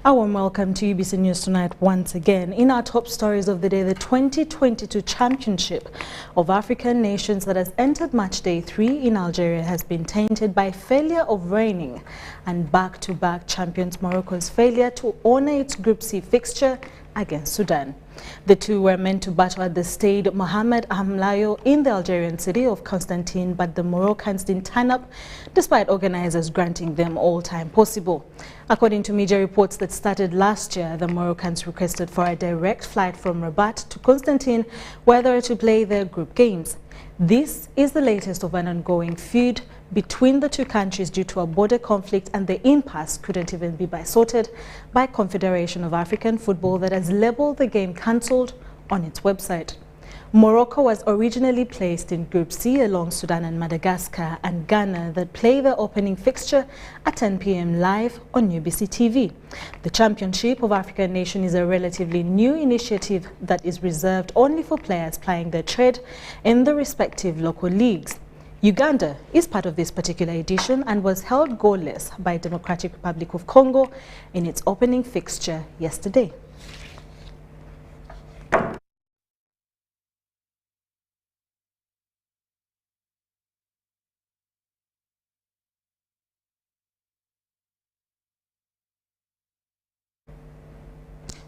A warm welcome to UBC News Tonight once again. In our top stories of the day, the 2022 Championship of African Nations that has entered match day 3 in Algeria has been tainted by failure of reigning and back-to-back champions Morocco's failure to honor its Group C fixture against Sudan. The two were meant to battle at the Stade Mohamed Hamlayo in the Algerian city of Constantine, but the Moroccans didn't turn up despite organizers granting them all time possible. According to media reports that started last year, the Moroccans requested for a direct flight from Rabat to Constantine where they were to play their group games. This is the latest of an ongoing feud between the two countries due to a border conflict, and the impasse couldn't even be sorted by Confederation of African Football that has labeled the game cancelled on its website. Morocco was originally placed in Group C along Sudan and Madagascar and Ghana that play their opening fixture at 10 p.m. live on UBC TV. The Championship of African Nations is a relatively new initiative that is reserved only for players plying their trade in the respective local leagues. Uganda is part of this particular edition and was held goalless by Democratic Republic of Congo in its opening fixture yesterday.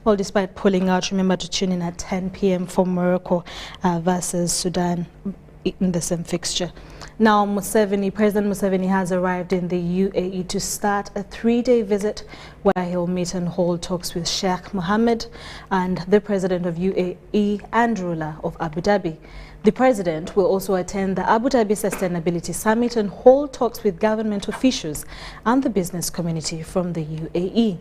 Well, despite pulling out, remember to tune in at 10 p.m. for Morocco versus Sudan in the same fixture. Now, President Museveni has arrived in the UAE to start a 3-day visit where he'll meet and hold talks with Sheikh Mohammed and the President of UAE and ruler of Abu Dhabi. The President will also attend the Abu Dhabi Sustainability Summit and hold talks with government officials and the business community from the UAE.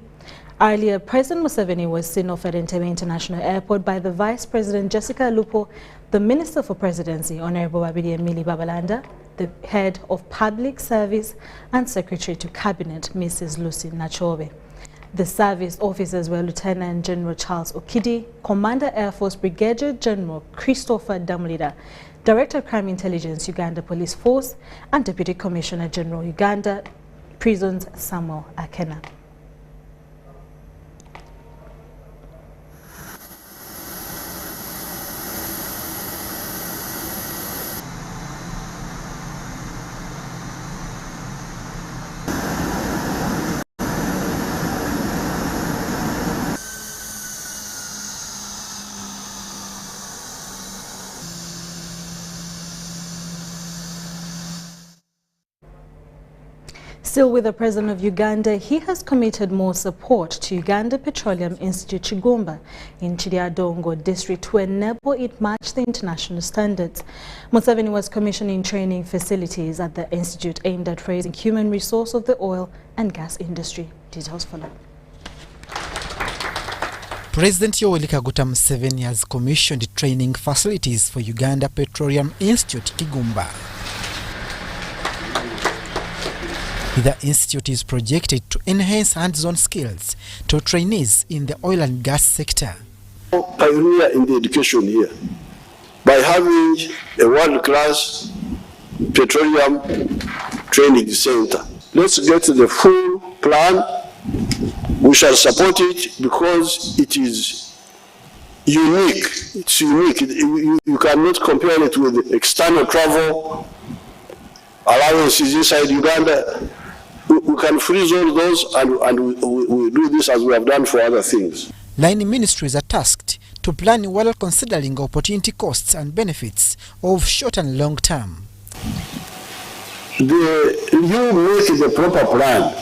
Earlier, President Museveni was seen off at Entebbe International Airport by the Vice President Jessica Lupo, the Minister for Presidency, Honorable Abidi Emili Babalanda, the Head of Public Service and Secretary to Cabinet, Mrs. Lucy Nachobe. The service officers were Lieutenant General Charles Okidi, Commander Air Force Brigadier General Christopher Damulida, Director of Crime Intelligence Uganda Police Force, and Deputy Commissioner General Uganda Prisons Samuel Akena. Still with the President of Uganda, he has committed more support to Uganda Petroleum Institute Kigumba in Chiriadongo district to enable it match the international standards. Museveni was commissioning training facilities at the institute aimed at raising human resource of the oil and gas industry. Details follow. President Yoweri Kaguta Museveni has commissioned training facilities for Uganda Petroleum Institute Kigumba. The institute is projected to enhance hands-on skills to trainees in the oil and gas sector. Pioneer in the education here by having a world-class petroleum training center. Let's get the full plan. We shall support it because it is unique. It's unique. You cannot compare it with external travel allowances inside Uganda. We can freeze all those and we do this as we have done for other things. Line ministries are tasked to plan well considering opportunity costs and benefits of short and long term. You make the proper plan.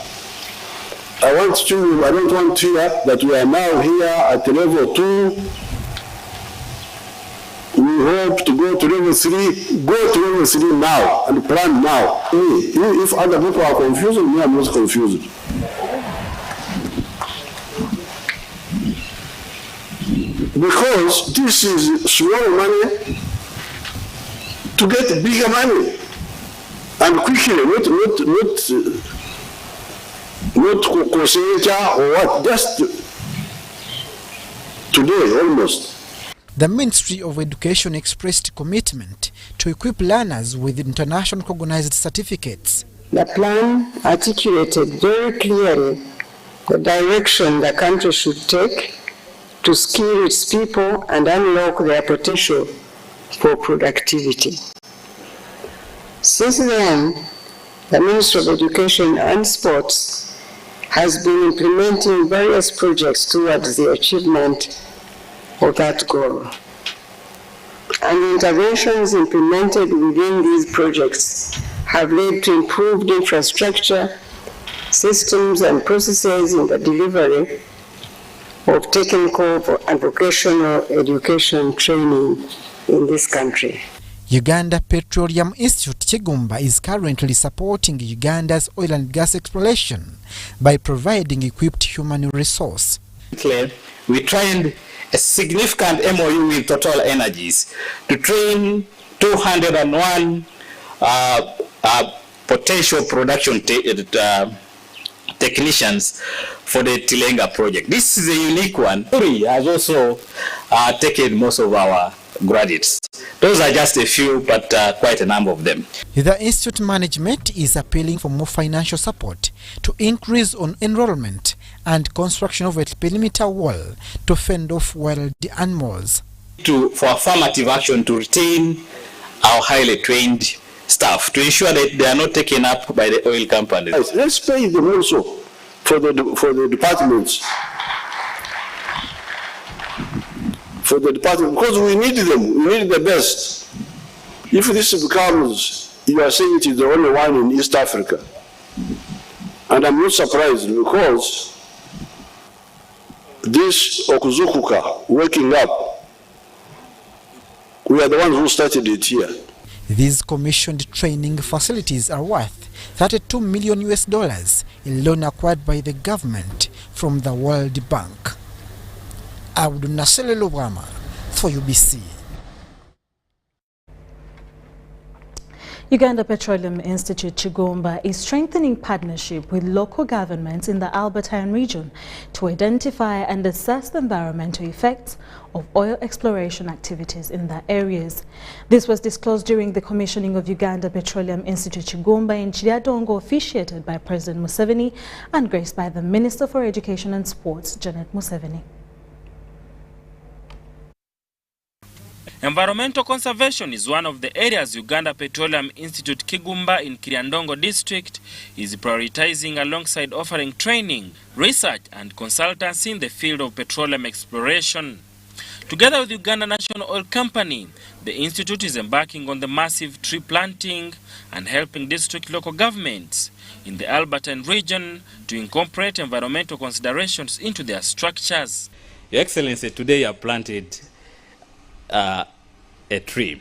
I don't want to hear that we are now here at level 2. We hope to go to level 3. Go to level 3 now and plan now. If other people are confused, me, I'm not confused. Because this is small money to get bigger money and quickly, not concentrate or what, just today almost. The Ministry of Education expressed commitment to equip learners with internationally recognized certificates. The plan articulated very clearly the direction the country should take to skill its people and unlock their potential for productivity. Since then, the Ministry of Education and Sports has been implementing various projects towards the achievement of that goal. And the interventions implemented within these projects have led to improved infrastructure, systems and processes in the delivery of technical and vocational education training in this country. Uganda Petroleum Institute Kigumba is currently supporting Uganda's oil and gas exploration by providing equipped human resource. We trained a significant MOU with Total Energies to train 201 potential production technicians for the Tilenga project. This is a unique one. Uri has also taken most of our graduates. Those are just a few, but quite a number of them. The institute management is appealing for more financial support to increase on enrollment and construction of a perimeter wall to fend off wild animals. For affirmative action to retain our highly trained staff, to ensure that they are not taken up by the oil companies. Let's pay them also for the departments. For the department, because we need them, we need the best. If this becomes, you are saying it is the only one in East Africa, and I'm not surprised because this Okuzukuka waking up, we are the ones who started it here. These commissioned training facilities are worth $32 million in loan acquired by the government from the World Bank. Abdul Nasser Lobama for UBC. Uganda Petroleum Institute Kigumba is strengthening partnership with local governments in the Albertine region to identify and assess the environmental effects of oil exploration activities in the areas. This was disclosed during the commissioning of Uganda Petroleum Institute Kigumba in Chiadongo, officiated by President Museveni and graced by the Minister for Education and Sports, Janet Museveni. Environmental conservation is one of the areas Uganda Petroleum Institute Kigumba in Kiryandongo district is prioritizing alongside offering training, research and consultancy in the field of petroleum exploration. Together with Uganda National Oil Company, the institute is embarking on the massive tree planting and helping district local governments in the Albertine region to incorporate environmental considerations into their structures. Your Excellency, today you have planted a tree.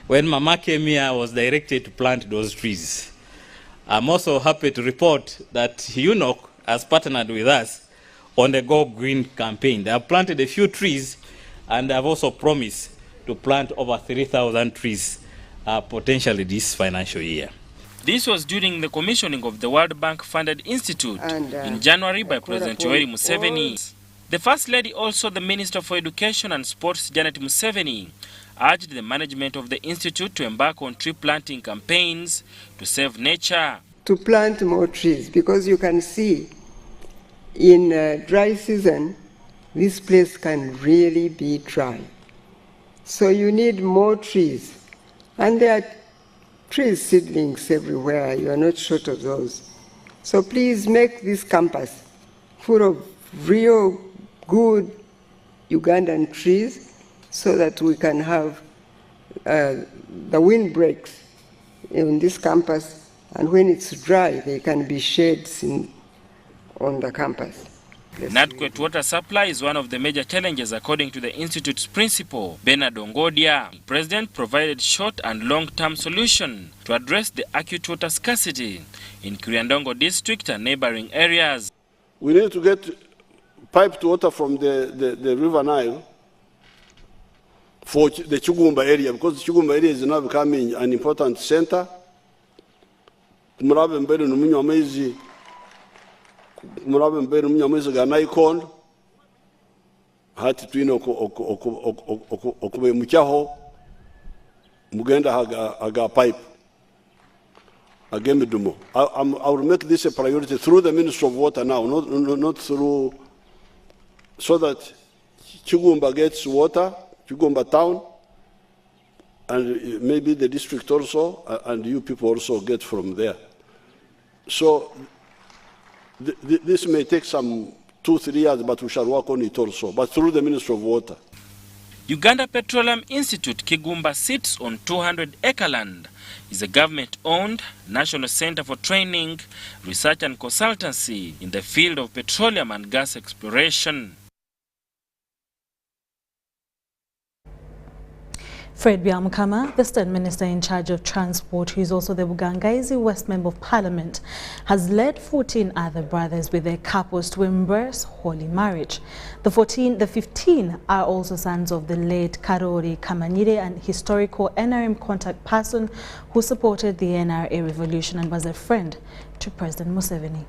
When Mama came here, I was directed to plant those trees. I'm also happy to report that UNOC has partnered with us on the Go Green campaign. They have planted a few trees and have also promised to plant over 3,000 trees potentially this financial year. This was during the commissioning of the World Bank funded institute in January by President Yoweri Museveni. The First Lady, also the Minister for Education and Sports, Janet Museveni, urged the management of the institute to embark on tree planting campaigns to save nature. To plant more trees, because you can see in dry season, this place can really be dry. So you need more trees. And there are tree seedlings everywhere. You are not short of those. So please make this campus full of real good Ugandan trees so that we can have the windbreaks in this campus, and when it's dry, there can be shades on the campus. Inadequate water supply is one of the major challenges according to the Institute's principal, Bernard Ongodia. The President provided short and long-term solution to address the acute water scarcity in Kiryandongo district and neighboring areas. We need to get piped water from the River Nile for the Kigumba area, because the Kigumba area is now becoming an important center. Murabe mbere n'umunywa amezi ga Naikondo hati twino okube mucyaho mugenda haga pipe, Agemedumo. I will make this a priority through the Ministry of Water now, not through, so that Kigumba gets water, Kigumba town, and maybe the district also, and you people also get from there. So this may take some 2-3 years, but we shall work on it also, but through the Ministry of Water. Uganda Petroleum Institute Kigumba sits on 200-acre land. It's a government-owned national center for training, research and consultancy in the field of petroleum and gas exploration. Fred Byamukama, the State Minister in charge of Transport, who is also the Bugangaizi West Member of Parliament, has led 14 other brothers with their couples to embrace holy marriage. The 15 are also sons of the late Karori Kamanyire, an historical NRM contact person who supported the NRA revolution and was a friend to President Museveni.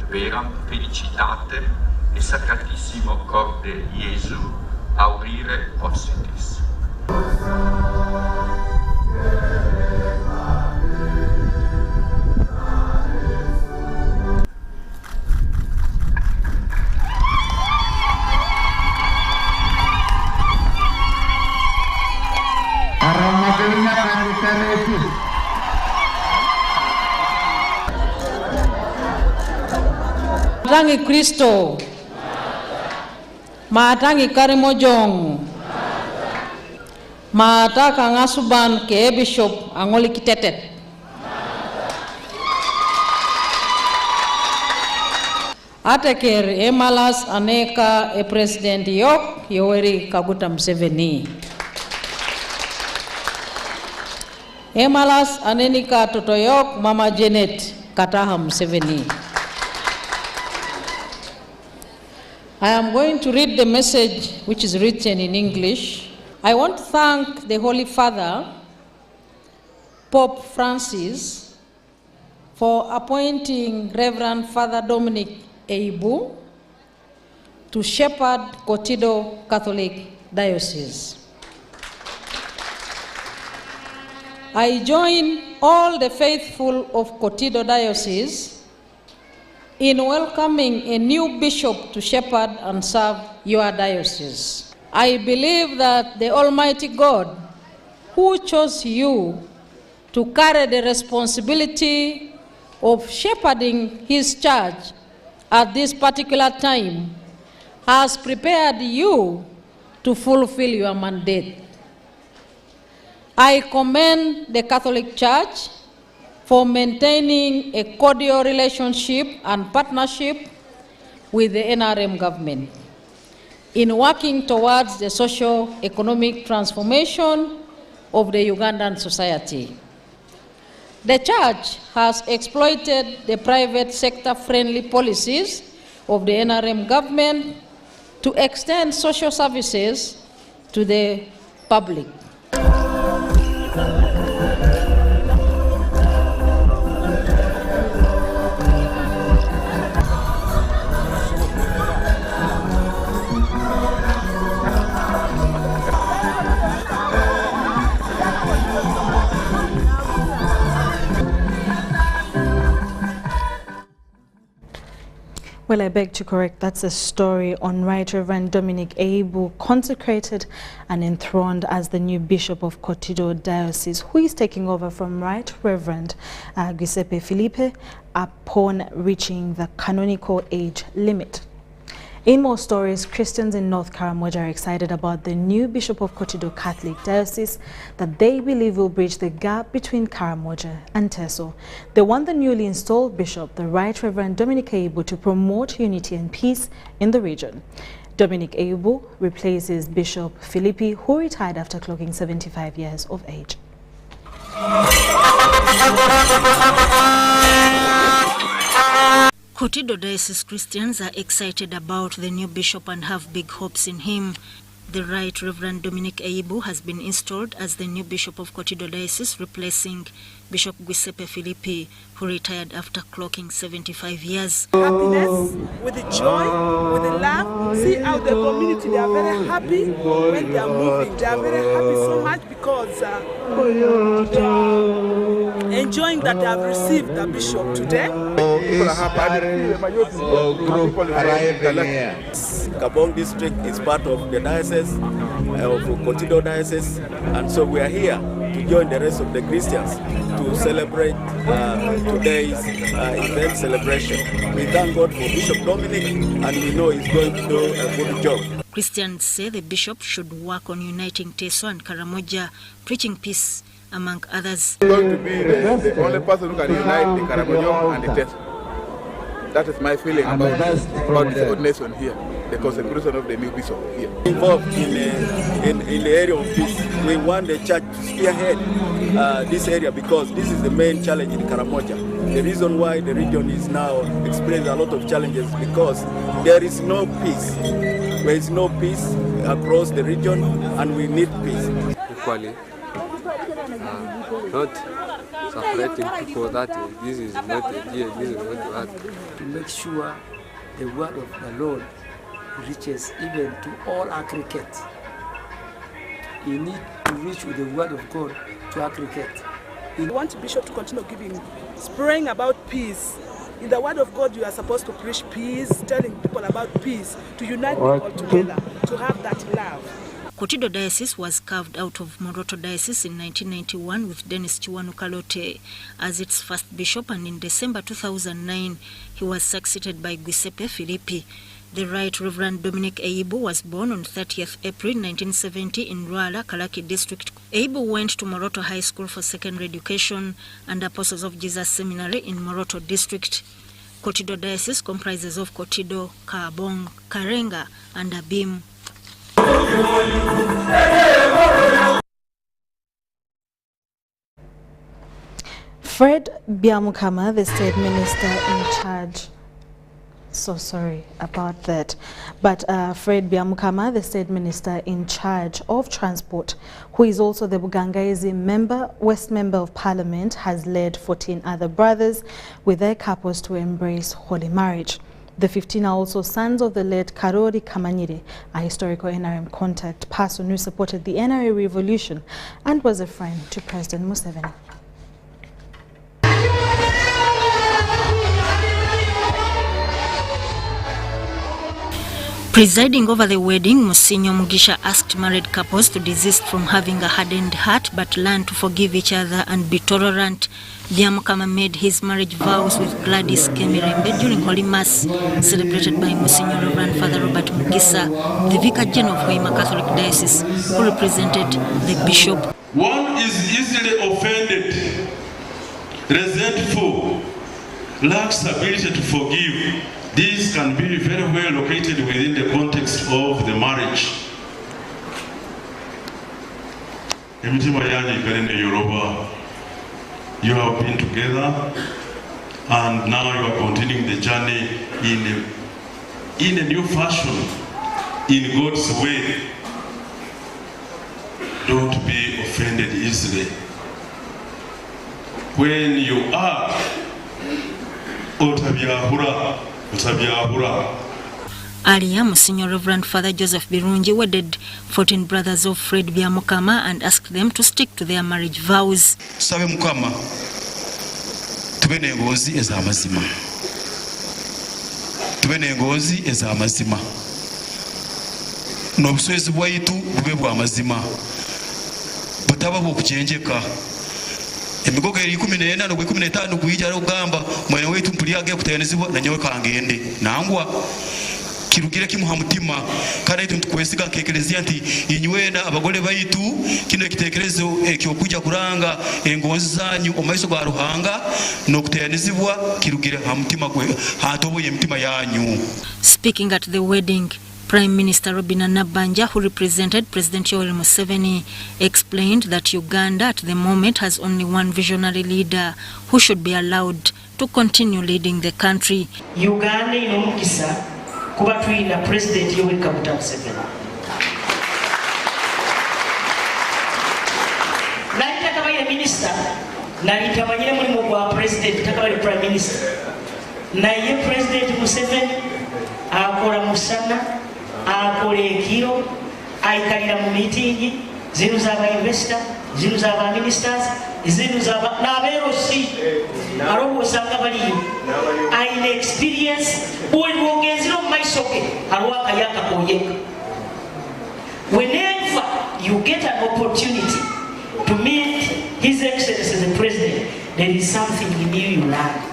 Veram felicitate e sacratissimo corde Iesu aurire possitis. Matangi Kristo, matangi Karimojong, mataka ngasuban ke Bishop angoli kitetet. Ateker emalas aneka e President yok Yoweri Kaguta Museveni. Emalas anenika totoyok Mama Janet Kataha Museveni. I am going to read the message which is written in English. I want to thank the Holy Father, Pope Francis, for appointing Reverend Father Dominic Eibu to shepherd Kotido Catholic Diocese. I join all the faithful of Kotido Diocese in welcoming a new bishop to shepherd and serve your diocese. I believe that the Almighty God, who chose you to carry the responsibility of shepherding his church at this particular time, has prepared you to fulfill your mandate. I commend the Catholic Church for maintaining a cordial relationship and partnership with the NRM government in working towards the socio-economic transformation of the Ugandan society. The church has exploited the private sector-friendly policies of the NRM government to extend social services to the public. Well, I beg to correct, that's a story on Right Reverend Dominic Eibu, consecrated and enthroned as the new Bishop of Kotido Diocese, who is taking over from Right Reverend Giuseppe Filipe upon reaching the canonical age limit. In more stories, Christians in North Karamoja are excited about the new Bishop of Kotido Catholic Diocese that they believe will bridge the gap between Karamoja and Teso. They want the newly installed Bishop, the Right Reverend Dominic Eibu, to promote unity and peace in the region. Dominic Eibu replaces Bishop Philippi, who retired after clocking 75 years of age. Kotido Diocese Christians are excited about the new bishop and have big hopes in him. The Right Reverend Dominic Eibu has been installed as the new bishop of Kotido Diocese, replacing Bishop Giuseppe Filippi, who retired after clocking 75 years. Happiness, with the joy, with the love. See how the community, they are very happy when they are moving. They are very happy so much because they are enjoying that they have received the bishop today. Kabong district is part of the diocese of Kotido Diocese, and so we are here to join the rest of the Christians to celebrate today's event celebration. We thank God for Bishop Dominic, and we know he's going to do a good job. Christians say the bishop should work on uniting Teso and Karamoja, preaching peace among others. He's going to be the only person who can unite the Karamoja and the Teso. That is my feeling about this ordination here, the consecration of the new bishop here. Involved in the area of peace, we want the church to spearhead this area because this is the main challenge in Karamoja. The reason why the region is now experiencing a lot of challenges because there is no peace. There is no peace across the region, and we need peace. Equally, not separating people that this is not a deal, this is not that. To make sure the word of the Lord reaches even to all aggregates. You need to reach with the word of God to aggregate. We want Bishop to continue giving, spraying about peace. In the word of God, you are supposed to preach peace, telling people about peace, to unite them all together, to have that love. Kotido Diocese was carved out of Moroto Diocese in 1991 with Dennis Chiwanu Kalote as its first bishop, and in December 2009 he was succeeded by Giuseppe Filippi. The Right Reverend Dominic Eibu was born on 30th April 1970 in Ruala, Kalaki District. Eibu went to Moroto High School for secondary education and Apostles of Jesus Seminary in Moroto District. Kotido Diocese comprises of Kotido, Kabong, Karenga and Abim. Fred Byamukama, the state minister in charge. So sorry about that. But Fred Byamukama, the state minister in charge of transport, who is also the Bugangaizi West Member of Parliament, has led 14 other brothers with their couples to embrace holy marriage. The 15 are also sons of the late Karori Kamanyire, a historical NRM contact person who supported the NRA revolution and was a friend to President Museveni. Presiding over the wedding, Musinyo Mugisha asked married couples to desist from having a hardened heart but learn to forgive each other and be tolerant. Byamukama made his marriage vows with Gladys Kemirembe during Holy Mass, celebrated by Musinyo Reverend Father Robert Mugisa, the Vicar General of Hoima Catholic Diocese, who represented the bishop. One is easily offended, resentful, lacks ability to forgive. This can be very well located within the context of the marriage. You have been together and now you are continuing the journey in a new fashion, in God's way. Don't be offended easily. When you are Earlier, Monsignor Reverend Father Joseph Birungi wedded 14 brothers of Fred Byamukama and asked them to stick to their marriage vows. Sabe Mukama, tubene ngozi ezamazima. Tubene ngozi ezamazima. N'obuswezi bwaitu bube bw'amazima. Butaba bw'okujenjeka. Emigogo eri 14 n'ogwe 15 kuyijja okugamba mwene wetu mpuliyage kuteyanizibwa na nyewe kangende nangwa kirugire kimuha mutima kandi itu tukwesiga nkekerezia nti inywena abagole baitu kino ekitekerezo ekyokuja kuranga engonzi zanyu omaiso ga ruhanga no kuteyanizibwa kirugire ha mutima gwe hatoboye mutima yanyu. Speaking at the wedding, Prime Minister Robina Nabanja, who represented President Yoweri Museveni, explained that Uganda at the moment has only one visionary leader who should be allowed to continue leading the country. Uganda inomukisa kuba tulina President Yoweri Kaguta Museveni. Nali takabaye minister, nali tamanyire mulimu gwa President takabaye Prime Minister. Naye President Museveni akola musana, akola ekiro, aikalira mu meeting, zino z'aba investor, zino z'aba ministers, zino z'aba n'abeerosi alowooza baliyo ayina experience buli lwogenzera mu maiso ge aliwo akayaka koyeka. Whenever you get an opportunity to meet His Excellency the President, there is something in you learn.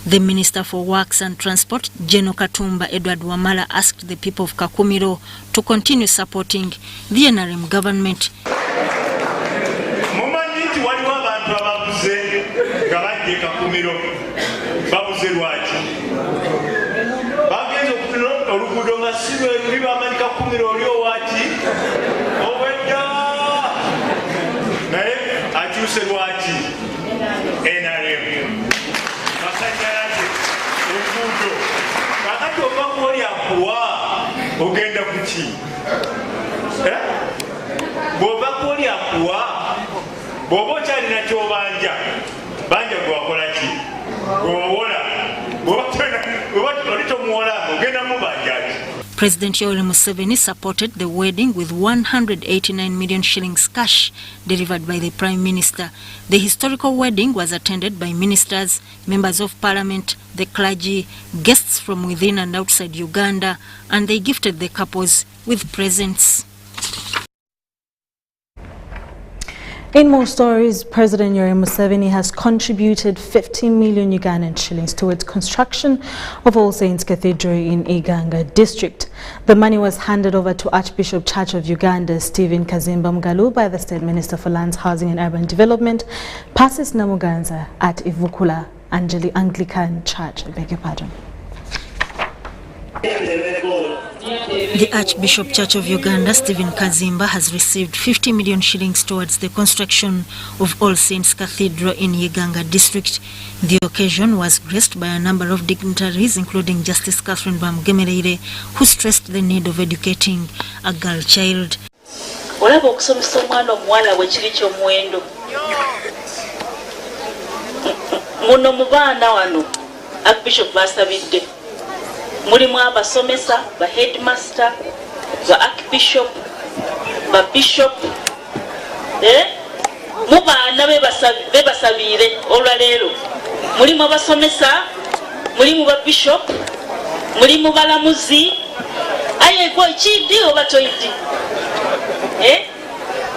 The Minister for Works and Transport, General Katumba Edward Wamala, asked the people of Kakumiro to continue supporting the NRM government. Ogenda kuki boba koli akuwa bobo chali na chobanja banja gwakola ki gowola boba olito muola ogenda mubanja. President Yoweri Museveni supported the wedding with 189 million shillings cash delivered by the Prime Minister. The historical wedding was attended by ministers, members of parliament, the clergy, guests from within and outside Uganda, and they gifted the couples with presents. In more stories, President Yoweri Museveni has contributed 50 million Ugandan shillings towards construction of All Saints Cathedral in Iganga district. The money was handed over to Archbishop Church of Uganda Stephen Kazimba Mugalu by the State Minister for Lands, Housing and Urban Development, Pacis Namuganza at Ivukula Anglican Church. I beg your pardon. The Archbishop Church of Uganda, Stephen Kazimba, has received 50 million shillings towards the construction of All Saints Cathedral in Yeganga district. The occasion was graced by a number of dignitaries, including Justice Catherine Bamugemereire, who stressed the need of educating a girl child. Olaba okusomesa omwana omuwala bwe kiri ky'omuwendo. Muno mu baana wano Archbishop basabidde. Mulimu abasomesa, ba headmaster, ba archbishop, ba bishop, mu baana bebasabire olwaleero. Mulimu abasomesa, mulimu ba bishop, mulimu balamuzi. Aye gwe kidi oba toyidi.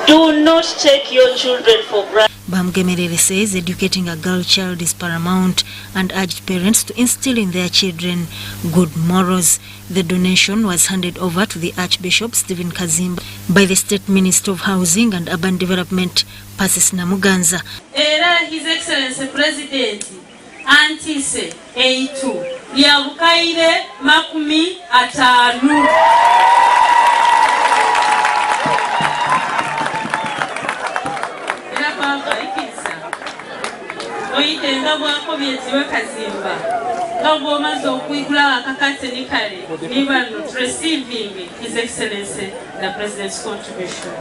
Do not take your children for granted. Bamugemerere says educating a girl child is paramount and urged parents to instill in their children good morals. The donation was handed over to the Archbishop Stephen Kazimba by the State Minister of Housing and Urban Development, Pacis Namuganza. Era His Excellency President Antise A2 yabukaire makumi atanu. Oitenga bwako byeziwe Kazimba ngabo maze okuigula akakate nikale niba not receiving His Excellency the President's contribution.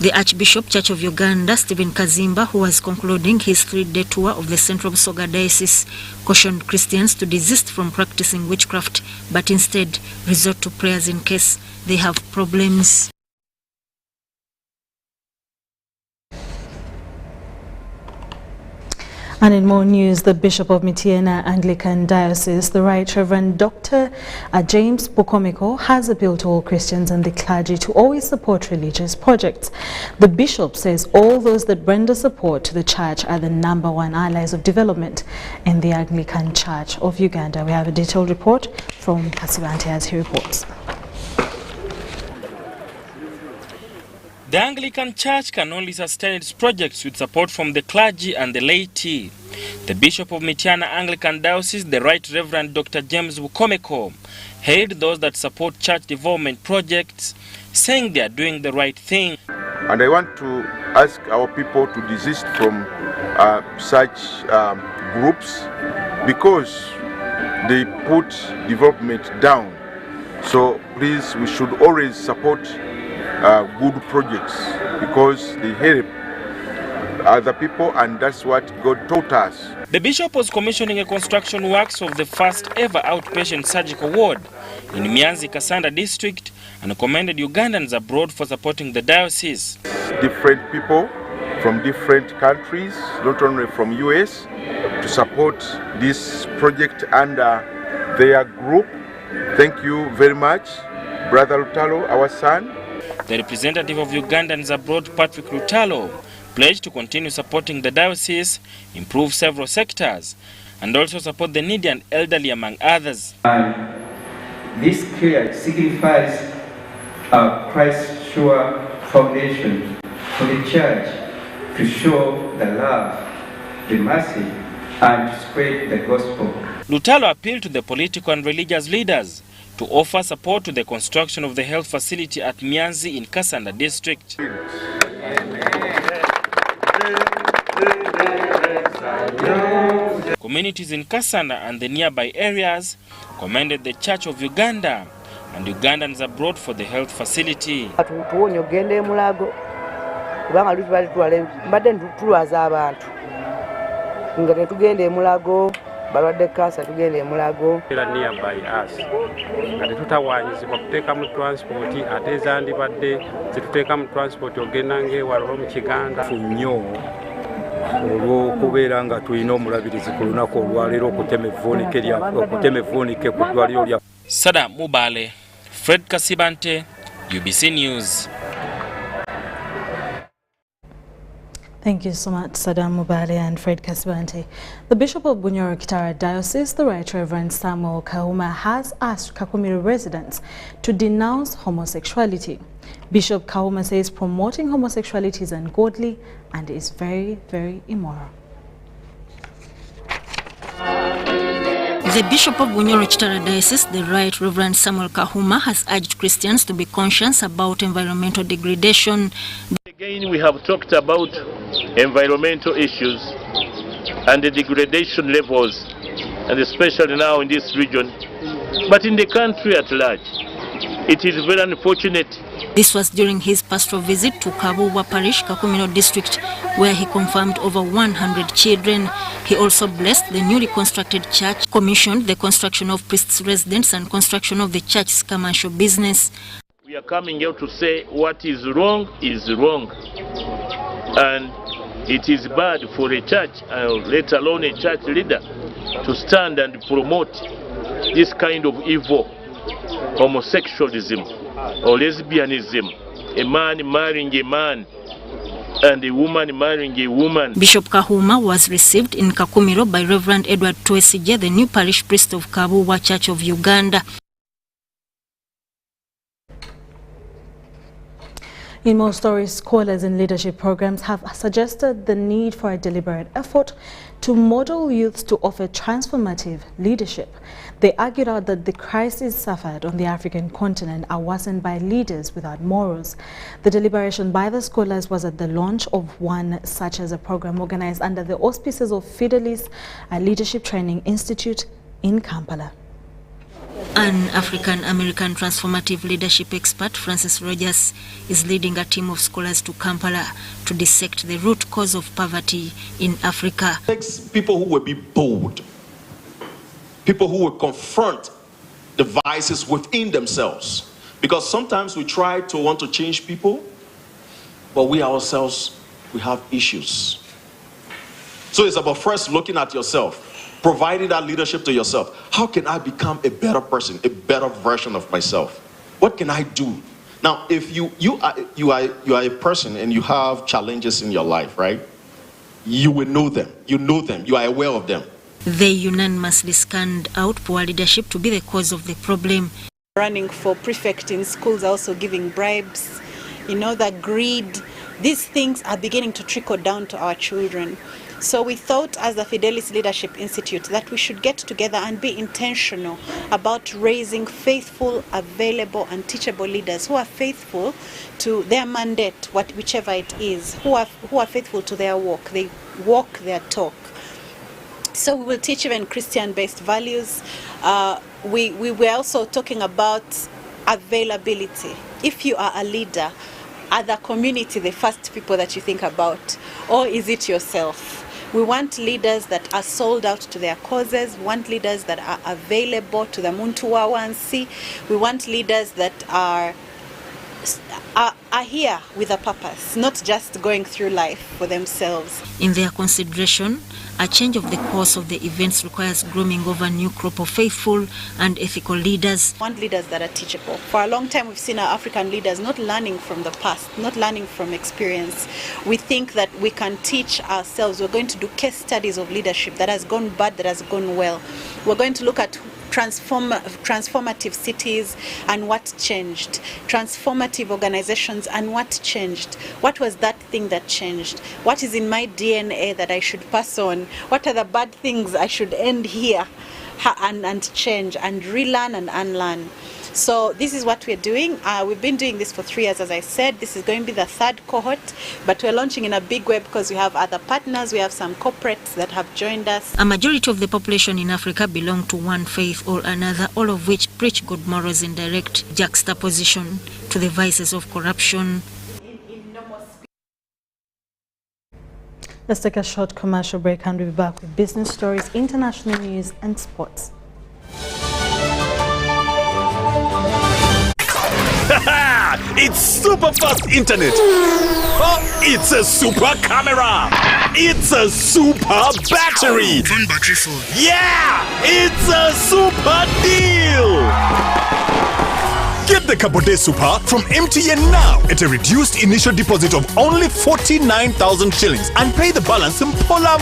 The Archbishop Church of Uganda, Stephen Kazimba, who was concluding his 3-day tour of the Central Busoga Diocese, cautioned Christians to desist from practicing witchcraft, but instead resort to prayers in case they have problems. And in more news, the Bishop of Mityana Anglican Diocese, the Right Reverend Dr. James Bukomeko, has appealed to all Christians and the clergy to always support religious projects. The Bishop says all those that render support to the Church are the #1 allies of development in the Anglican Church of Uganda. We have a detailed report from Kasibanti as he reports. The Anglican Church can only sustain its projects with support from the clergy and the laity. The Bishop of Mityana Anglican Diocese, the Right Reverend Dr. James Bukomeko, hailed those that support church development projects, saying they are doing the right thing. And I want to ask our people to desist from such groups because they put development down. So please, we should always support good projects because they help other people, and that's what God taught us. The bishop was commissioning a construction works of the first ever outpatient surgical ward in Mianzi Kasanda district and commended Ugandans abroad for supporting the diocese. Different people from different countries, not only from US, to support this project under their group. Thank you very much, Brother Lutalo, our son. The representative of Ugandans abroad, Patrick Lutalo, pledged to continue supporting the diocese, improve several sectors, and also support the needy and elderly, among others. This care signifies a Christ-sure foundation for the church to show the love, the mercy, and to spread the gospel. Lutalo appealed to the political and religious leaders to offer support to the construction of the health facility at Mianzi in Kasanda district. Communities in Kasanda and the nearby areas commended the Church of Uganda and Ugandans abroad for the health facility. Nearby us. Ati tutawanyizibwa kuteeka mu transport ate zandibadde zituteeka mu transport ogenda ng'ewalala mu Kiganda nnyo olw'okubeera nga tulina omulabirizi ku lunaku olwaleero okutema evvuunike ku ddwaliro lya Sada Mubale, Fred Kasibante, UBC News. Thank you so much, Saddam Mubale and Fred Kasibante. The Bishop of Bunyoro Kitara Diocese, the Right Reverend Samuel Kahuma, has asked Kakumiri residents to denounce homosexuality. Bishop Kahuma says promoting homosexuality is ungodly and is very, very immoral. The Bishop of Bunyoro Kitara Diocese, the Right Reverend Samuel Kahuma, has urged Christians to be conscious about environmental degradation. Again, we have talked about environmental issues and the degradation levels, and especially now in this region, but in the country at large. It is very unfortunate. This was during his pastoral visit to Kabuwa Parish, Kakumiro district, where he confirmed over 100 children. He also blessed the newly constructed church, commissioned the construction of priests' residence and construction of the church's commercial business. We are coming out to say what is wrong, and it is bad for a church, let alone a church leader, to stand and promote this kind of evil, homosexualism or lesbianism, a man marrying a man and a woman marrying a woman. Bishop Kahuma was received in Kakumiro by Reverend Edward Twesije, the new parish priest of Kabuwa Church of Uganda. In more stories, scholars in leadership programs have suggested the need for a deliberate effort to model youths to offer transformative leadership. They argued out that the crises suffered on the African continent are worsened by leaders without morals. The deliberation by the scholars was at the launch of one such as a program organized under the auspices of Fidelis, a leadership training institute in Kampala. An African-American transformative leadership expert, Francis Rogers, is leading a team of scholars to Kampala to dissect the root cause of poverty in Africa. It takes people who will be bold, people who will confront the vices within themselves. Because sometimes we try to want to change people, but we ourselves, we have issues. So it's about first looking at yourself, providing that leadership to yourself. How can I become a better person, a better version of myself? What can I do? Now, if you are a person and you have challenges in your life, right? You will know them. You know them. You are aware of them. They unanimously scanned out poor leadership to be the cause of the problem. Running for prefect in schools, also giving bribes, the greed. These things are beginning to trickle down to our children. So we thought as the Fidelis Leadership Institute that we should get together and be intentional about raising faithful, available and teachable leaders who are faithful to their mandate, whichever it is, who are faithful to their work. They walk their talk. So we will teach even Christian-based values. We were also talking about availability. If you are a leader, are the community the first people that you think about, or is it yourself? We want leaders that are sold out to their causes. We want leaders that are available to the muntu wawansi. We want leaders that are here with a purpose, not just going through life for themselves. In their consideration, a change of the course of the events requires grooming of a new crop of faithful and ethical leaders. We want leaders that are teachable. For a long time, we've seen our African leaders not learning from the past, not learning from experience. We think that we can teach ourselves. We're going to do case studies of leadership that has gone bad, that has gone well. We're going to look at transformative cities and what changed, transformative organizations and what changed. What was that thing that changed? What is in my DNA that I should pass on? What are the bad things I should end here and change and relearn and unlearn? So this is what we're doing. We've been doing this for 3 years, as I said. This is going to be the 3rd cohort, but we're launching in a big way because we have other partners. We have some corporates that have joined us. A majority of the population in Africa belong to one faith or another, all of which preach good morals in direct juxtaposition to the vices of corruption. Let's take a short commercial break and we'll be back with business stories, international news and sports. It's super fast internet. Oh, it's a super camera. It's a super battery. Phone battery full. Yeah, it's a super deal. Get the Capote Super from MTN now at a reduced initial deposit of only 49,000 shillings and pay the balance in Pola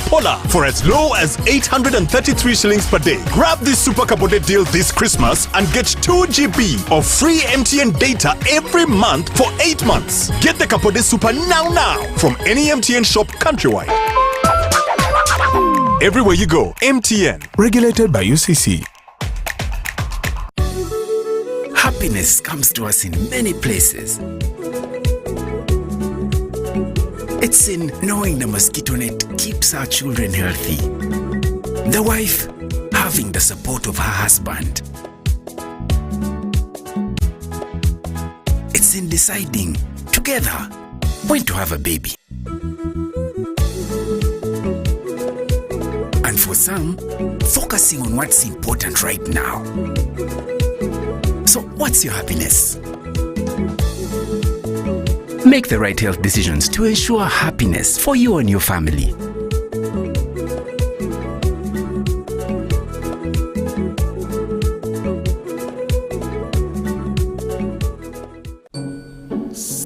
for as low as 833 shillings per day. Grab this Super Capote deal this Christmas and get 2 GB of free MTN data every month for 8 months. Get the Capote Super now from any MTN shop countrywide. Everywhere you go, MTN. Regulated by UCC. Happiness comes to us in many places. It's in knowing the mosquito net keeps our children healthy. The wife having the support of her husband. It's in deciding together when to have a baby. And for some, focusing on what's important right now. So what's your happiness? Make the right health decisions to ensure happiness for you and your family.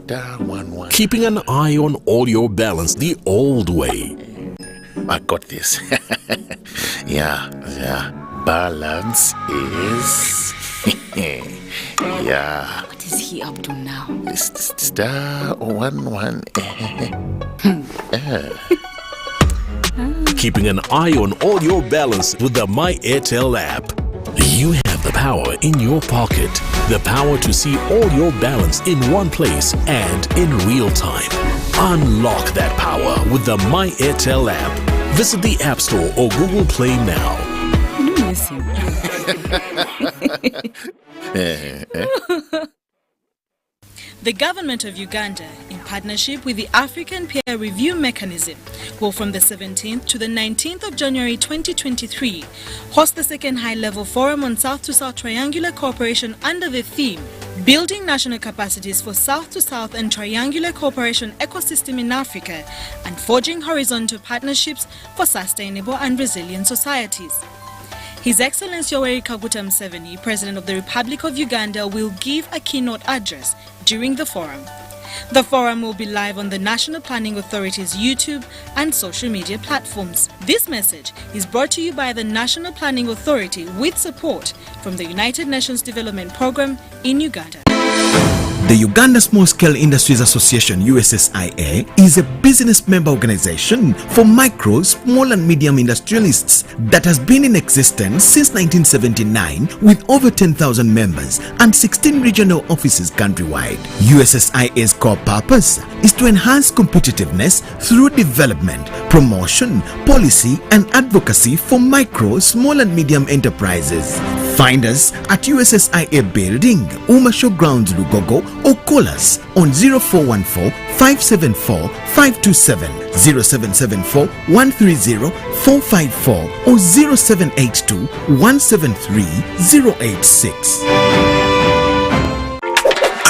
*11. Keeping an eye on all your balance the old way. I got this. Yeah. Balance is... Yeah. What is he up to now? *11. Keeping an eye on all your balance with the My Airtel app. You have the power in your pocket. The power to see all your balance in one place and in real time. Unlock that power with the My Airtel app. Visit the App Store or Google Play now. Miss you. The government of Uganda, in partnership with the African Peer Review Mechanism, will from the 17th to the 19th of January 2023 host the second high-level forum on South-to-South Triangular Cooperation under the theme Building National Capacities for South-to-South and Triangular Cooperation Ecosystem in Africa and Forging Horizontal Partnerships for Sustainable and Resilient Societies. His Excellency Yoweri Kaguta Museveni, President of the Republic of Uganda, will give a keynote address during the forum. The forum will be live on the National Planning Authority's YouTube and social media platforms. This message is brought to you by the National Planning Authority with support from the United Nations Development Programme in Uganda. The Uganda Small Scale Industries Association USSIA is a business member organization for micro, small and medium industrialists that has been in existence since 1979 with over 10,000 members and 16 regional offices countrywide. USSIA's core purpose is to enhance competitiveness through development, promotion, policy and advocacy for micro, small and medium enterprises. Find us at USSIA Building, Umasho Grounds, Lugogo, or call us on 0414 574 527, 0774 130 454 or 0782 173 086.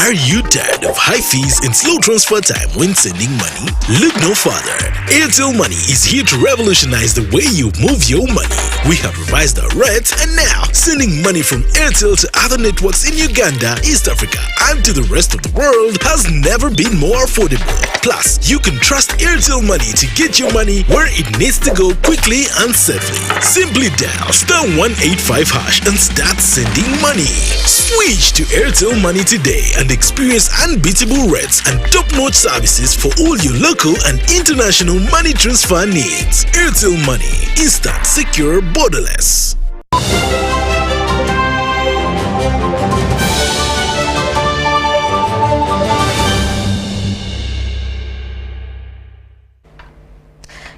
Are you tired of high fees and slow transfer time when sending money? Look no further. Airtel Money is here to revolutionize the way you move your money. We have revised our rates and now sending money from Airtel to other networks in Uganda, East Africa and to the rest of the world has never been more affordable. Plus, you can trust Airtel Money to get your money where it needs to go quickly and safely. Simply dial *185# and start sending money. Switch to Airtel Money today and experience unbeatable rates and top-notch services for all your local and international money transfer needs. Airtel Money, instant, secure, borderless.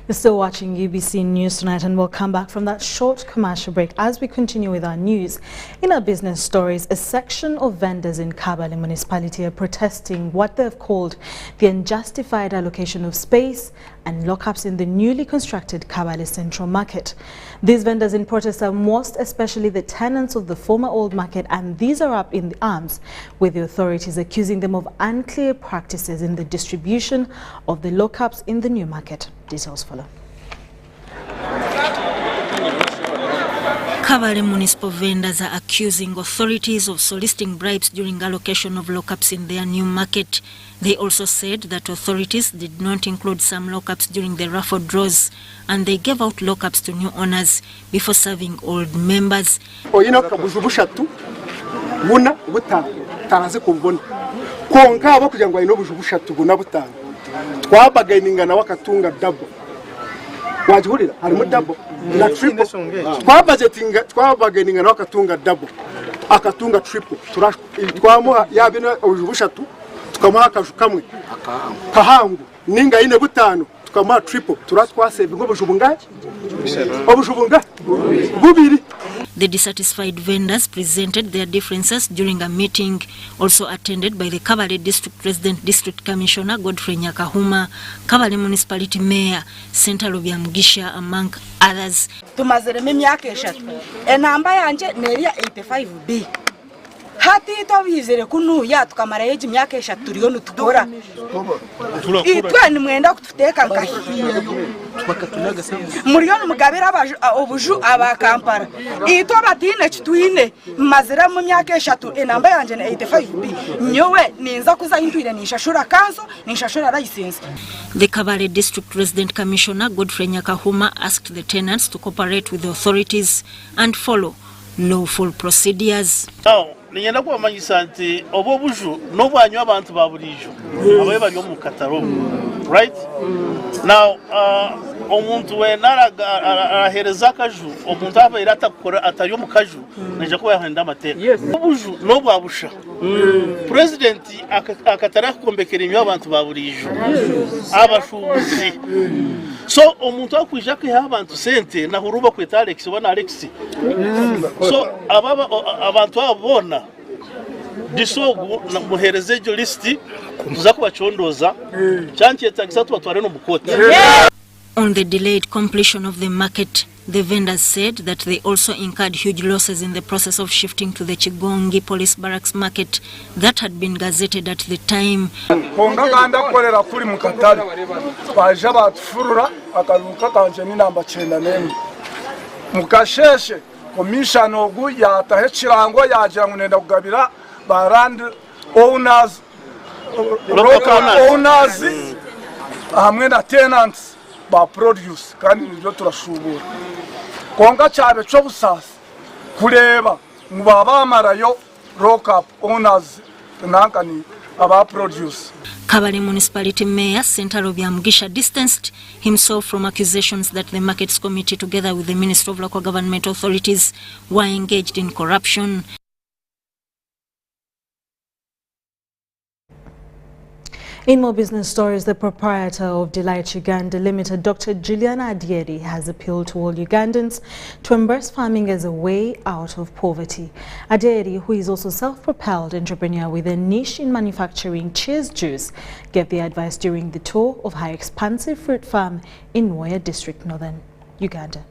You're still watching UBC News Tonight, and we'll come back from that short commercial break as we continue with our news. In our business stories, a section of vendors in Kabale municipality are protesting what they've called the unjustified allocation of space and lockups in the newly constructed Kabale Central Market. These vendors in protest are most especially the tenants of the former old market, and these are up in arms with the authorities accusing them of unclear practices in the distribution of the lockups in the new market. Details follow. Kabale municipal vendors are accusing authorities of soliciting bribes during allocation of lockups in their new market. They also said that authorities did not include some lockups during the raffle draws, and they gave out lockups to new owners before serving old members. wajihurira harimo double na triple kwa budgeting na wakatunga double akatunga triple twamuha yabino ubushatu tukamuha akaju kamwe kahangu ninga ine butano tukamuha triple turatwasave ngo bujubunga bubiri. The dissatisfied vendors presented their differences during a meeting also attended by the Kabale District President, District Commissioner Godfrey Nyakahuma, Kabale Municipality Mayor Central Mugisha, among others. Tumazere myaka eshatu enamba yanje neria 85B hati tobizere kunu ya tukamara yeji myaka eshatu turiyo nutukora itwe ni mwenda kututeka nkahi muriyo mugabira obuju abakampara ito batine kitwine mazira mu myaka eshatu enamba yanje na 85B nyowe ninza kuza intwire nishashura kanso nishashura license. The Kabale District Resident Commissioner Godfrey Nyakahuma asked the tenants to cooperate with the authorities and follow lawful procedures. Ninyenda kubamanyisa nti obo buju n'obwanyu abantu baburijo abaye bari mu kataro, right? Now omuntu we narahereza kaju omuntu aba irata gukora atari mu kaju neje kuba yahenda amateka obuju n'obwabusha president akatara kukombekera imyo abantu baburijo abashubuzi so omuntu akwija ko abantu sente na huruba kweta Alex ubona Alex so abantu abona disogu muhereze jo listi tuza kubachondoza cyancyeta gisatu batware no mukoti. On the delayed completion of the market, the vendors said that they also incurred huge losses in the process of shifting to the Chigongi Police Barracks market that had been gazetted at the time. Kongaganda kolera kuri mukatari baje batfurura akaruka kanje ni namba 9 mukasheshe commission ogu yatahe kirango yagira ngo nenda kugabira barand owners local owners hamwe na tenants ba produce kandi nibyo turashubura konga cyabe cyo busasa kureba mu babamarayo lock up owners nankani aba produce. Kabale Municipality Mayor Sentaro Byamugisha distanced himself from accusations that the Markets Committee, together with the Ministry of Local Government Authorities, were engaged in corruption. In more business stories, the proprietor of Delight Uganda Limited, Dr. Juliana Adieri, has appealed to all Ugandans to embrace farming as a way out of poverty. Adieri, who is also self-propelled entrepreneur with a niche in manufacturing cheese juice, gave the advice during the tour of her expansive fruit farm in Moya District, northern Uganda.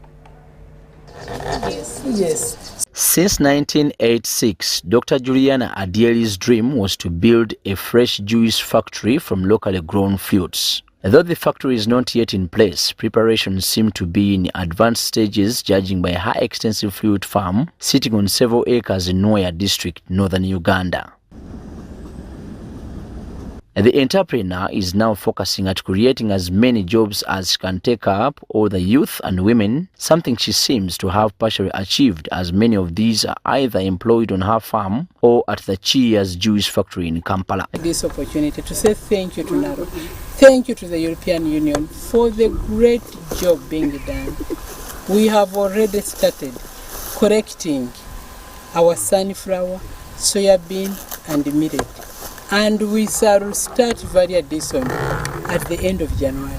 Yes. Since 1986, Dr. Juliana Adieri's dream was to build a fresh juice factory from locally grown fruits. Though the factory is not yet in place, preparations seem to be in advanced stages, judging by her extensive fruit farm sitting on several acres in Moya District, northern Uganda. The entrepreneur is now focusing at creating as many jobs as she can take up all the youth and women, something she seems to have partially achieved, as many of these are either employed on her farm or at the Cheers Juice factory in Kampala. This opportunity to say thank you to NARO, thank you to the European Union for the great job being done. We have already started collecting our sunflower, soya bean and millet. And we shall start very addition at the end of January.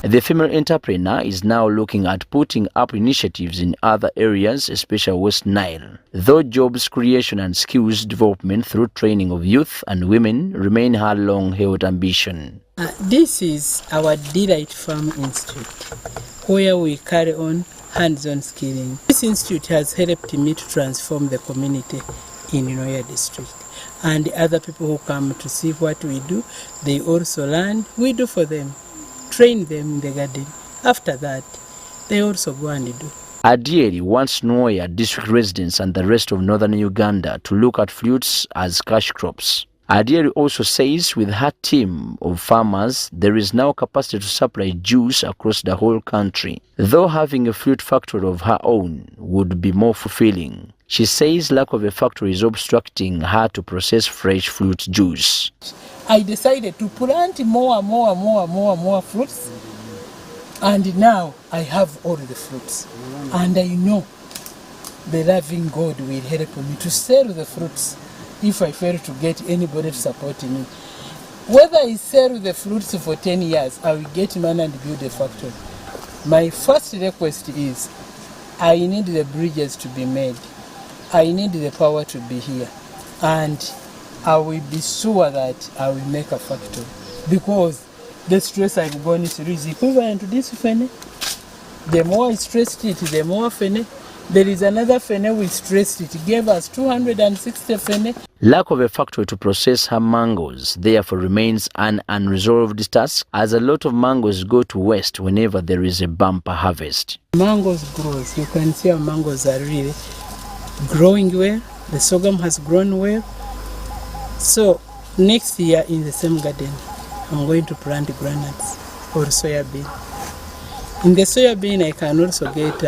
The female entrepreneur is now looking at putting up initiatives in other areas, especially West Nile. Though jobs creation and skills development through training of youth and women remain her long-held ambition. This is our Delight Farm Institute, where we carry on hands-on skilling. This institute has helped me to transform the community in Moya District. And the other people who come to see what we do, they also learn. We do for them, train them in the garden. After that, they also go and do. Adieri wants Moya district residents and the rest of northern Uganda to look at fruits as cash crops. Adieri also says with her team of farmers, there is now capacity to supply juice across the whole country. Though having a fruit factory of her own would be more fulfilling, she says lack of a factory is obstructing her to process fresh fruit juice. I decided to plant more fruits, and now I have all the fruits. And I know the loving God will help me to sell the fruits if I fail to get anybody to support me. Whether I sell the fruits for 10 years, I will get money and build a factory. My first request is, I need the bridges to be made. I need the power to be here, and I will be sure that I will make a factory, because the stress I'm going through is equivalent to this fene. The more I stressed it, the more fene. There is another fene we stressed it, gave us 260 fene. Lack of a factory to process her mangoes therefore remains an unresolved task, as a lot of mangoes go to waste whenever there is a bumper harvest. Mangoes grows. You can see our mangoes are really growing well. The sorghum has grown well. So next year in the same garden, I'm going to plant granules or soya bean. In the soya bean, I can also get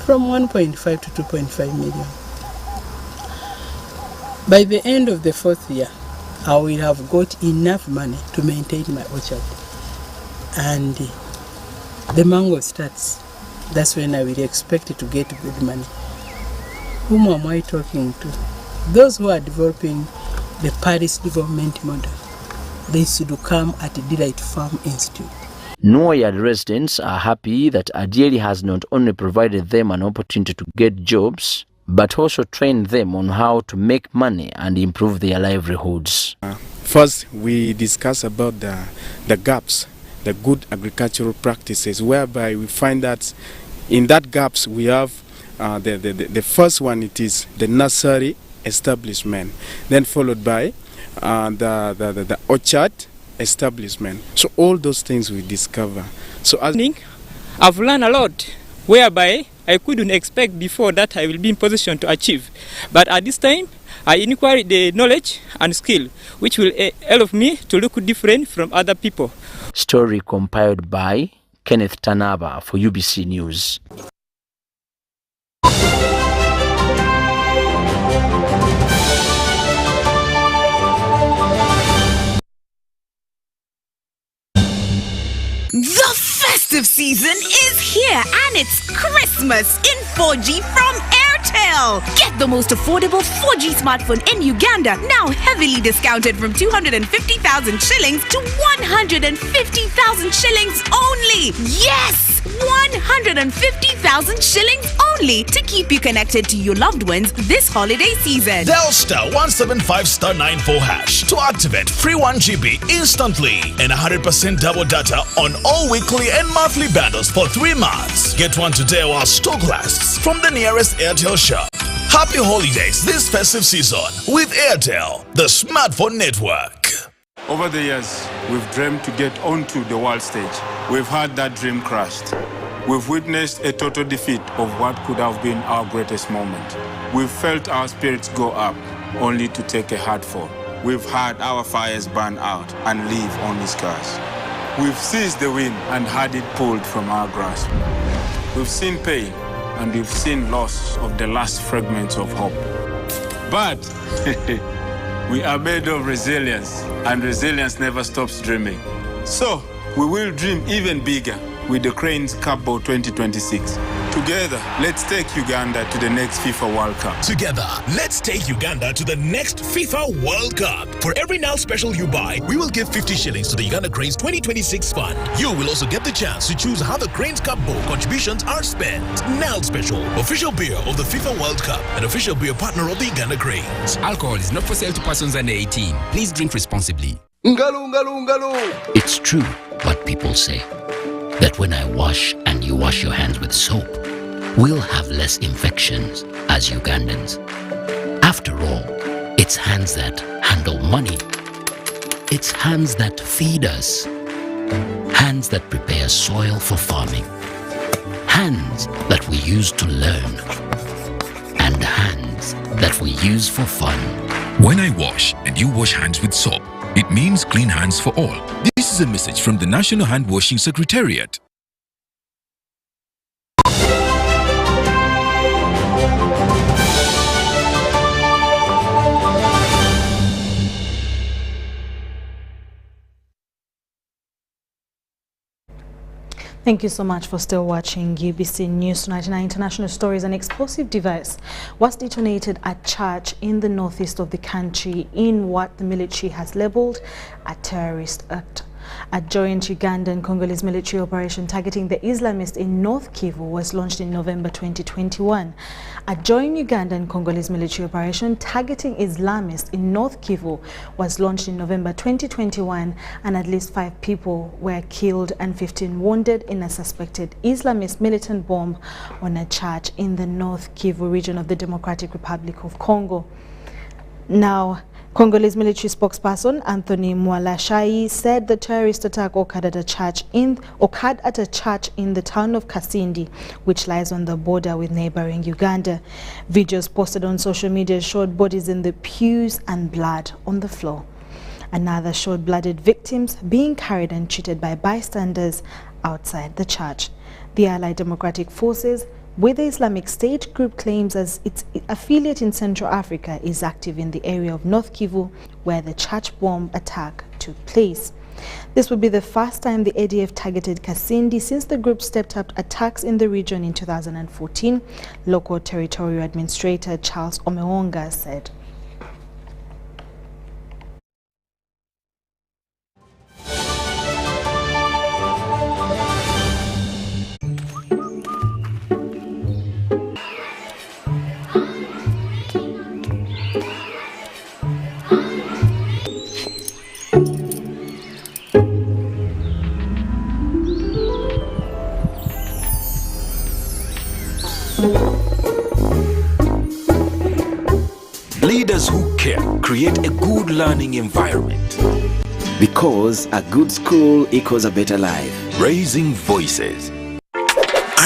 from 1.5 to 2.5 million. By the end of the 4th year, I will have got enough money to maintain my orchard. And the mango starts. That's when I will expect to get good money. Whom am I talking to? Those who are developing the Paris development model. They should come at the Delight Farm Institute. Moya residents are happy that Adieri has not only provided them an opportunity to get jobs, but also trained them on how to make money and improve their livelihoods. First, we discuss about the gaps, the good agricultural practices, whereby we find that in that gaps we have the first one, it is the nursery establishment, then followed by the orchard establishment. So all those things we discover. So I've learned a lot, whereby I couldn't expect before that I will be in position to achieve. But at this time, I inquire the knowledge and skill, which will help me to look different from other people. Story compiled by Kenneth Tanaba for UBC News. festive season is here and it's Christmas in 4G from Airtel. Get the most affordable 4G smartphone in Uganda, now heavily discounted from 250,000 shillings to 150,000 shillings only. Yes! 150,000 shillings only to keep you connected to your loved ones this holiday season. Dial *175*94# to activate free 1 GB instantly and 100% double data on all weekly and monthly bundles for 3 months. Get one today while stock lasts from the nearest Airtel shop. Happy holidays this festive season with Airtel, the smartphone network. Over the years, we've dreamed to get onto the world stage. We've had that dream crushed. We've witnessed a total defeat of what could have been our greatest moment. We've felt our spirits go up, only to take a hard fall. We've had our fires burn out and leave only scars. We've seized the wind and had it pulled from our grasp. We've seen pain and we've seen loss of the last fragments of hope. But we are made of resilience, and resilience never stops dreaming. So, we will dream even bigger with the Cranes Cup Bowl 2026. Together, let's take Uganda to the next FIFA World Cup. Together, let's take Uganda to the next FIFA World Cup. For every Now Special you buy, we will give 50 shillings to the Uganda Cranes 2026 fund. You will also get the chance to choose how the Cranes Cup Bowl contributions are spent. Now Special, official beer of the FIFA World Cup and official beer partner of the Uganda Cranes. Alcohol is not for sale to persons under 18. Please drink responsibly. It's true what people say, that when I wash and you wash your hands with soap, we'll have less infections as Ugandans. After all, it's hands that handle money. It's hands that feed us. Hands that prepare soil for farming. Hands that we use to learn. And hands that we use for fun. When I wash and you wash hands with soap, it means clean hands for all. This is a message from the National Hand Washing Secretariat. Thank you so much for still watching UBC News Tonight. International stories. An explosive device was detonated at church in the northeast of the country in what the military has labeled a terrorist act. A joint Ugandan Congolese military operation targeting the Islamists in North Kivu was launched in November 2021. A joint Ugandan Congolese military operation targeting Islamists in North Kivu was launched in November 2021, and at least 5 people were killed and 15 wounded in a suspected Islamist militant bomb on a church in the North Kivu region of the Democratic Republic of Congo. Now, Congolese military spokesperson Anthony Mwalashai said the terrorist attack occurred at a church in the town of Kasindi, which lies on the border with neighboring Uganda. Videos posted on social media showed bodies in the pews and blood on the floor. Another showed blooded victims being carried and treated by bystanders outside the church. The Allied Democratic Forces, with the Islamic State group, claims as its affiliate in Central Africa, is active in the area of North Kivu, where the church bomb attack took place. This would be the first time the ADF targeted Kasindi since the group stepped up attacks in the region in 2014, local territorial administrator Charles Omewonga said. Leaders who care create a good learning environment. Because a good school equals a better life. Raising voices.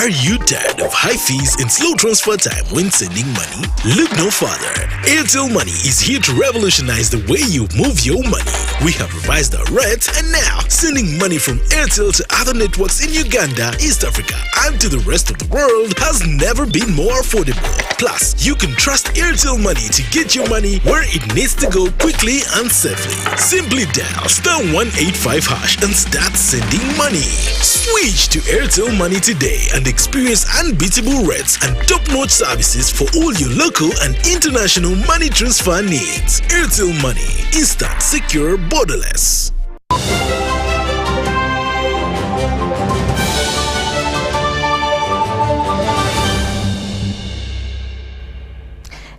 Are you tired of high fees and slow transfer time when sending money? Look no further. Airtel Money is here to revolutionize the way you move your money. We have revised our rates, and now sending money from Airtel to other networks in Uganda, East Africa, and to the rest of the world has never been more affordable. Plus, you can trust Airtel Money to get your money where it needs to go quickly and safely. Simply dial *185# and start sending money. Switch to Airtel Money today and experience unbeatable rates and top-notch services for all your local and international money transfer needs. Airtel Money. Instant, secure, borderless.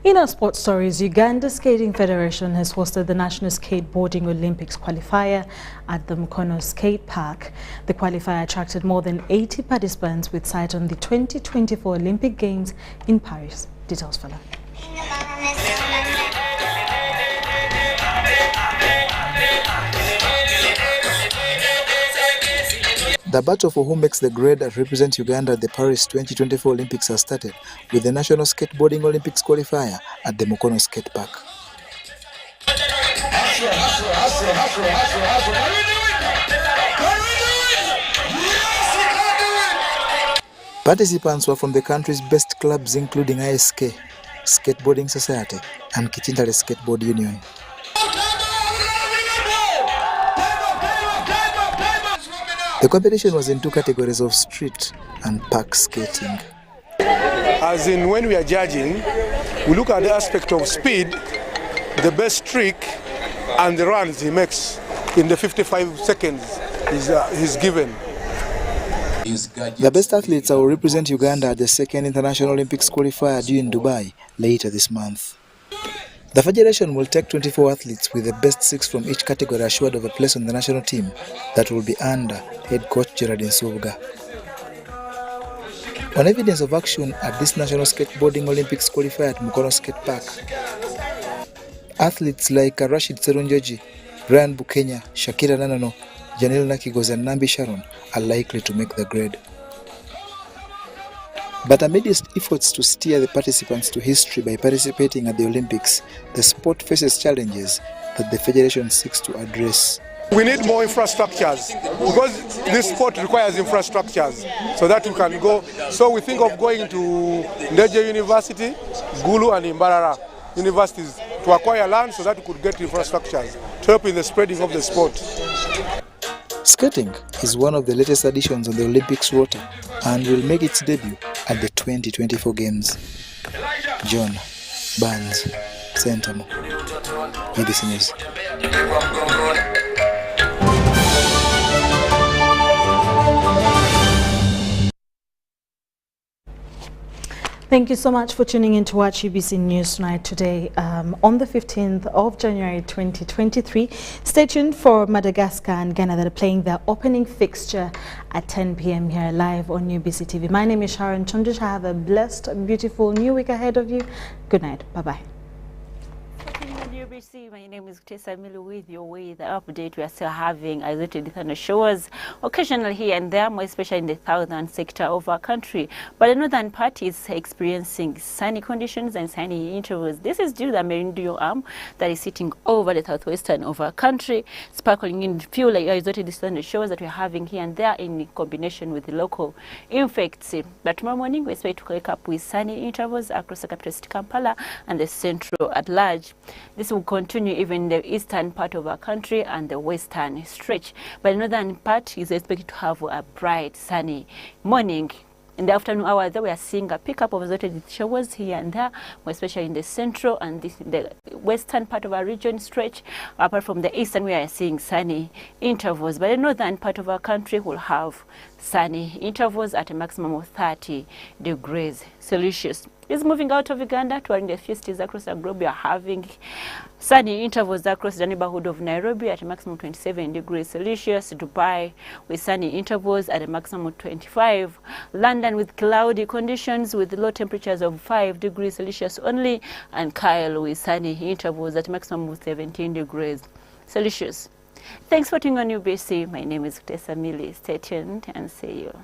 In our sports stories, Uganda Skating Federation has hosted the National Skateboarding Olympics qualifier at the Mukono Skate Park. The qualifier attracted more than 80 participants with sight on the 2024 Olympic Games in Paris. Details follow. The battle for who makes the grade that represents Uganda at the Paris 2024 Olympics has started with the National Skateboarding Olympics qualifier at the Mukono Skate Park. Participants were from the country's best clubs including ISK, Skateboarding Society and Kichintale Skateboard Union. The competition was in two categories of street and park skating. As in, when we are judging, we look at the aspect of speed, the best trick, and the runs he makes in the 55 seconds he's given. The best athletes will represent Uganda at the second International Olympics qualifier due in Dubai later this month. The federation will take 24 athletes with the best 6 from each category assured of a place on the national team that will be under head coach Geraldine Subuga. On evidence of action at this National Skateboarding Olympics qualifier at Mukono Skate Park, athletes like Rashid Serunjoji, Brian Bukenya, Shakira Nanano, Janelle Nakigos and Nambi Sharon are likely to make the grade. But amidst efforts to steer the participants to history by participating at the Olympics, the sport faces challenges that the federation seeks to address. We need more infrastructures because this sport requires infrastructures so that we can go. So we think of going to Ndeje University, Gulu and Imbarara universities to acquire land so that we could get infrastructures to help in the spreading of the sport. Skating is one of the latest additions on the Olympics rota and will make its debut at the 2024 Games. John Barnes, Sentamo, UBC News. Thank you so much for tuning in to watch UBC News Tonight today on the 15th of January 2023. Stay tuned for Madagascar and Ghana that are playing their opening fixture at 10 p.m. here live on UBC TV. My name is Sharon Chondish. Have a blessed, beautiful new week ahead of you. Good night. Bye-bye. UBC, my name is Tessa Milu with your weather update. We are still having isolated thunder showers occasionally here and there, more especially in the southern sector of our country. But the northern part is experiencing sunny conditions and sunny intervals. This is due to the meridional arm that is sitting over the southwestern of our country, sparkling in few isolated thunder showers that we are having here and there in combination with the local effects. But tomorrow morning we expect to wake up with sunny intervals across the capital city Kampala and the central at large. This will continue even in the eastern part of our country and the western stretch. But the northern part is expected to have a bright, sunny morning. In the afternoon hours, we are seeing a pickup of isolated showers here and there, especially in the central and the western part of our region stretch. Apart from the eastern, we are seeing sunny intervals. But the northern part of our country will have sunny intervals at a maximum of 30 degrees Celsius. Is moving out of Uganda touring the few cities across the globe. We are having sunny intervals across the neighborhood of Nairobi at a maximum of 27 degrees Celsius, Dubai with sunny intervals at a maximum of 25, London with cloudy conditions with low temperatures of 5 degrees Celsius only, and Kyle with sunny intervals at a maximum of 17 degrees Celsius. Thanks for tuning on UBC. My name is Tessa Mili. Stay tuned and see you.